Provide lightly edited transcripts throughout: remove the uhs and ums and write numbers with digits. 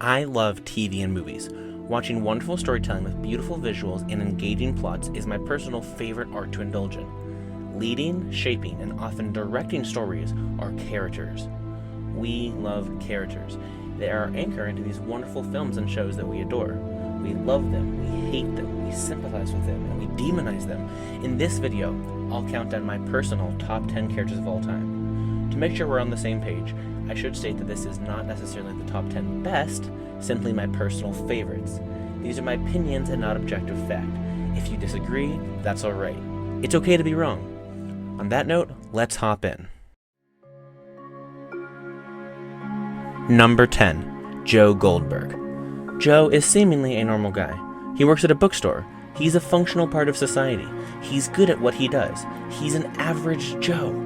I love TV and movies. Watching wonderful storytelling with beautiful visuals and engaging plots is my personal favorite art to indulge in. Leading, shaping, and often directing stories are characters. We love characters. They are our anchor into these wonderful films and shows that we adore. We love them, we hate them, we sympathize with them, and we demonize them. In this video, I'll count down my personal top 10 characters of all time. To make sure we're on the same page, I should state that this is not necessarily the top 10 best, simply my personal favorites. These are my opinions and not objective fact. If you disagree, that's alright. It's okay to be wrong. On that note, let's hop in. Number 10. Joe Goldberg. Joe is seemingly a normal guy. He works at a bookstore. He's a functional part of society. He's good at what he does. He's an average Joe.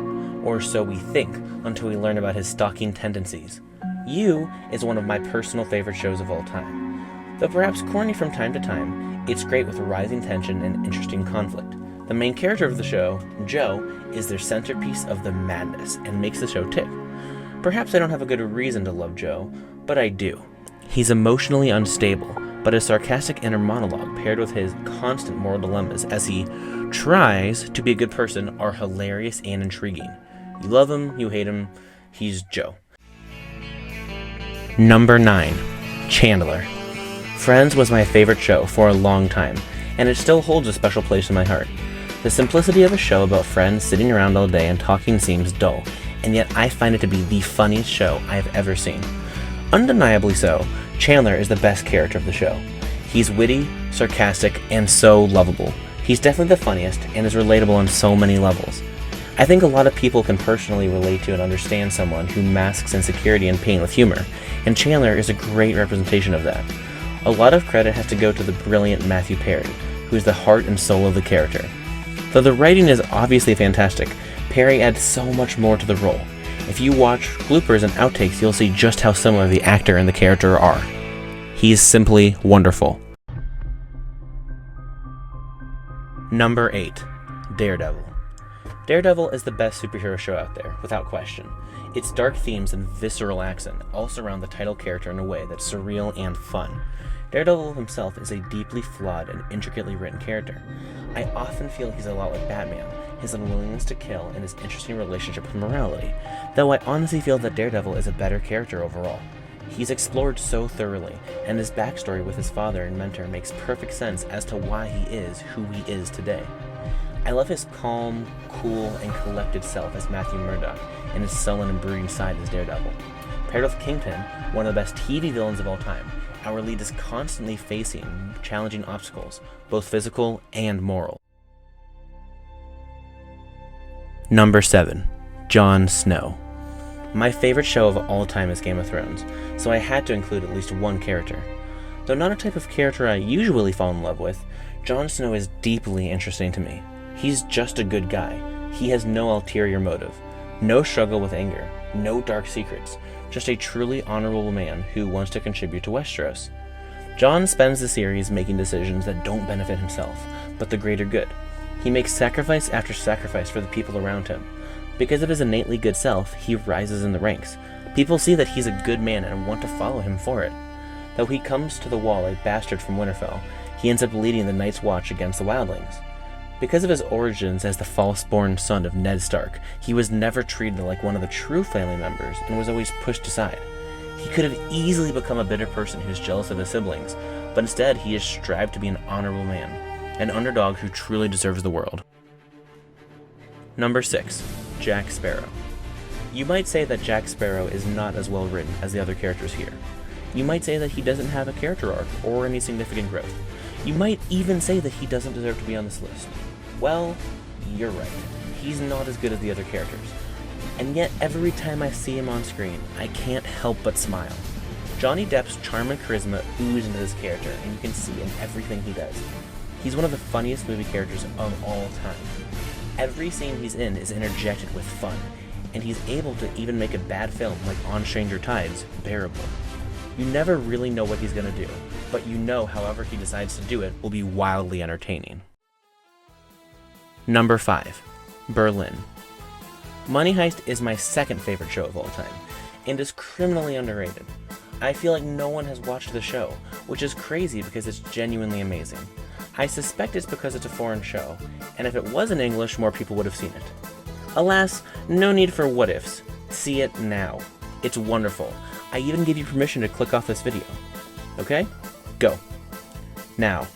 Or so we think, until we learn about his stalking tendencies. You is one of my personal favorite shows of all time. Though perhaps corny from time to time, it's great with rising tension and interesting conflict. The main character of the show, Joe, is their centerpiece of the madness and makes the show tick. Perhaps I don't have a good reason to love Joe, but I do. He's emotionally unstable, but his sarcastic inner monologue paired with his constant moral dilemmas as he tries to be a good person are hilarious and intriguing. You love him, you hate him, he's Joe. Number 9. Chandler. Friends was my favorite show for a long time, and it still holds a special place in my heart. The simplicity of a show about friends sitting around all day and talking seems dull, and yet I find it to be the funniest show I have ever seen. Undeniably so, Chandler is the best character of the show. He's witty, sarcastic, and so lovable. He's definitely the funniest and is relatable on so many levels. I think a lot of people can personally relate to and understand someone who masks insecurity and pain with humor, and Chandler is a great representation of that. A lot of credit has to go to the brilliant Matthew Perry, who is the heart and soul of the character. Though the writing is obviously fantastic, Perry adds so much more to the role. If you watch bloopers and outtakes, you'll see just how similar the actor and the character are. He's simply wonderful. Number 8. Daredevil. Daredevil is the best superhero show out there, without question. Its dark themes and visceral accent all surround the title character in a way that's surreal and fun. Daredevil himself is a deeply flawed and intricately written character. I often feel he's a lot like Batman, his unwillingness to kill and his interesting relationship with morality, though I honestly feel that Daredevil is a better character overall. He's explored so thoroughly, and his backstory with his father and mentor makes perfect sense as to why he is who he is today. I love his calm, cool, and collected self as Matthew Murdock, and his sullen and brooding side as Daredevil. Paired with Kingpin, one of the best TV villains of all time, our lead is constantly facing challenging obstacles, both physical and moral. Number 7. Jon Snow. My favorite show of all time is Game of Thrones, so I had to include at least one character. Though not a type of character I usually fall in love with, Jon Snow is deeply interesting to me. He's just a good guy. He has no ulterior motive, no struggle with anger, no dark secrets, just a truly honorable man who wants to contribute to Westeros. Jon spends the series making decisions that don't benefit himself, but the greater good. He makes sacrifice after sacrifice for the people around him. Because of his innately good self, he rises in the ranks. People see that he's a good man and want to follow him for it. Though he comes to the wall a bastard from Winterfell, he ends up leading the Night's Watch against the Wildlings. Because of his origins as the false-born son of Ned Stark, he was never treated like one of the true family members and was always pushed aside. He could have easily become a bitter person who's jealous of his siblings, but instead he has strived to be an honorable man, an underdog who truly deserves the world. Number 6. Jack Sparrow. You might say that Jack Sparrow is not as well written as the other characters here. You might say that he doesn't have a character arc or any significant growth. You might even say that he doesn't deserve to be on this list. Well, you're right. He's not as good as the other characters. And yet, every time I see him on screen, I can't help but smile. Johnny Depp's charm and charisma ooze into this character, and you can see in everything he does. He's one of the funniest movie characters of all time. Every scene he's in is interjected with fun, and he's able to even make a bad film like On Stranger Tides bearable. You never really know what he's going to do, but you know however he decides to do it will be wildly entertaining. Number 5. Berlin. Money Heist is my second favorite show of all time, and is criminally underrated. I feel like no one has watched the show, which is crazy because it's genuinely amazing. I suspect it's because it's a foreign show, and if it was in English, more people would have seen it. Alas, no need for what ifs. See it now. It's wonderful. I even give you permission to click off this video. Okay? Go. Now,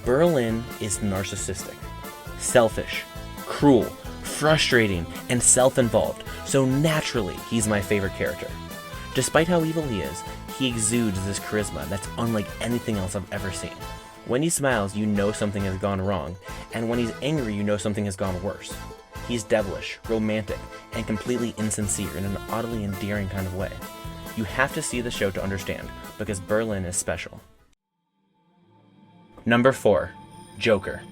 Berlin is narcissistic, selfish, cruel, frustrating, and self-involved, so naturally he's my favorite character. Despite how evil he is, he exudes this charisma that's unlike anything else I've ever seen. When he smiles, you know something has gone wrong, and when he's angry, you know something has gone worse. He's devilish, romantic, and completely insincere in an oddly endearing kind of way. You have to see the show to understand, because Berlin is special. Number 4. Joker.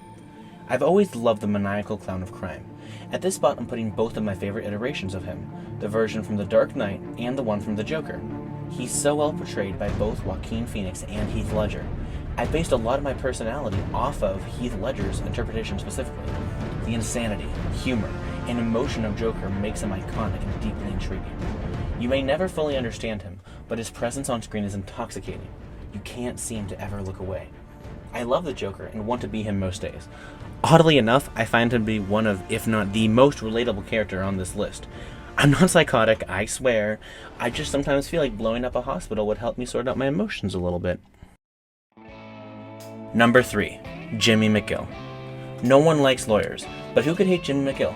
I've always loved the maniacal clown of crime. At this spot, I'm putting both of my favorite iterations of him, the version from The Dark Knight and the one from The Joker. He's so well portrayed by both Joaquin Phoenix and Heath Ledger. I based a lot of my personality off of Heath Ledger's interpretation specifically. The insanity, humor, and emotion of Joker makes him iconic and deeply intriguing. You may never fully understand him, but his presence on screen is intoxicating. You can't seem to ever look away. I love the Joker and want to be him most days. Oddly enough, I find him to be one of, if not the most relatable character on this list. I'm not psychotic, I swear. I just sometimes feel like blowing up a hospital would help me sort out my emotions a little bit. Number 3. Jimmy McGill. No one likes lawyers, but who could hate Jimmy McGill?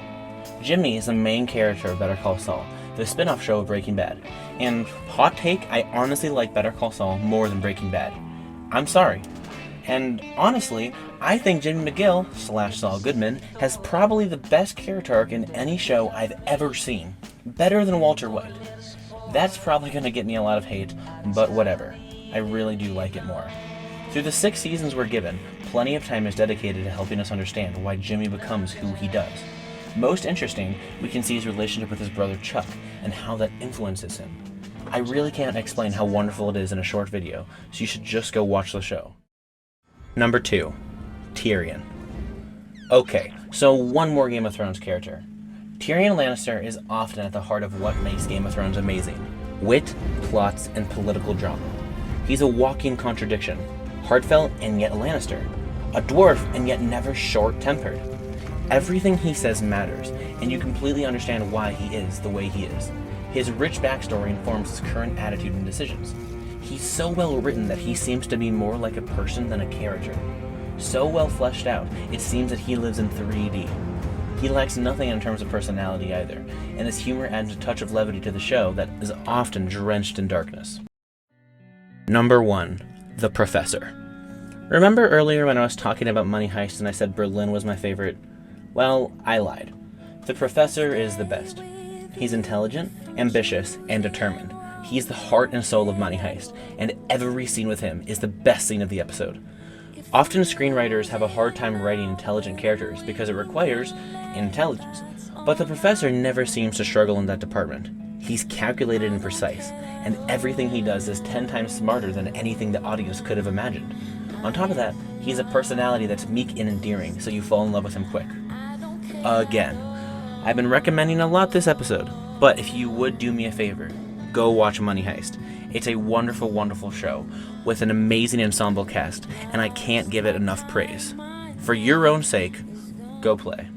Jimmy is the main character of Better Call Saul, the spin-off show of Breaking Bad. And hot take, I honestly like Better Call Saul more than Breaking Bad. I'm sorry. And honestly, I think Jimmy McGill / Saul Goodman has probably the best character arc in any show I've ever seen. Better than Walter White. That's probably going to get me a lot of hate, but whatever. I really do like it more. Through the 6 seasons we're given, plenty of time is dedicated to helping us understand why Jimmy becomes who he does. Most interesting, we can see his relationship with his brother Chuck and how that influences him. I really can't explain how wonderful it is in a short video, so you should just go watch the show. Number 2. Tyrion. Okay, so one more Game of Thrones character. Tyrion Lannister is often at the heart of what makes Game of Thrones amazing. Wit, plots, and political drama. He's a walking contradiction. Heartfelt and yet a Lannister. A dwarf and yet never short-tempered. Everything he says matters, and you completely understand why he is the way he is. His rich backstory informs his current attitude and decisions. He's so well written that he seems to be more like a person than a character. So well fleshed out, it seems that he lives in 3D. He lacks nothing in terms of personality either, and his humor adds a touch of levity to the show that is often drenched in darkness. Number 1. The Professor. Remember earlier when I was talking about Money Heist and I said Berlin was my favorite? Well, I lied. The Professor is the best. He's intelligent, ambitious, and determined. He's the heart and soul of Money Heist, and every scene with him is the best scene of the episode. Often screenwriters have a hard time writing intelligent characters because it requires intelligence, but the Professor never seems to struggle in that department. He's calculated and precise, and everything he does is 10 times smarter than anything the audience could have imagined. On top of that, he's a personality that's meek and endearing, so you fall in love with him quick. Again, I've been recommending a lot this episode, but if you would do me a favor, go watch Money Heist. It's a wonderful, wonderful show with an amazing ensemble cast, and I can't give it enough praise. For your own sake, go play.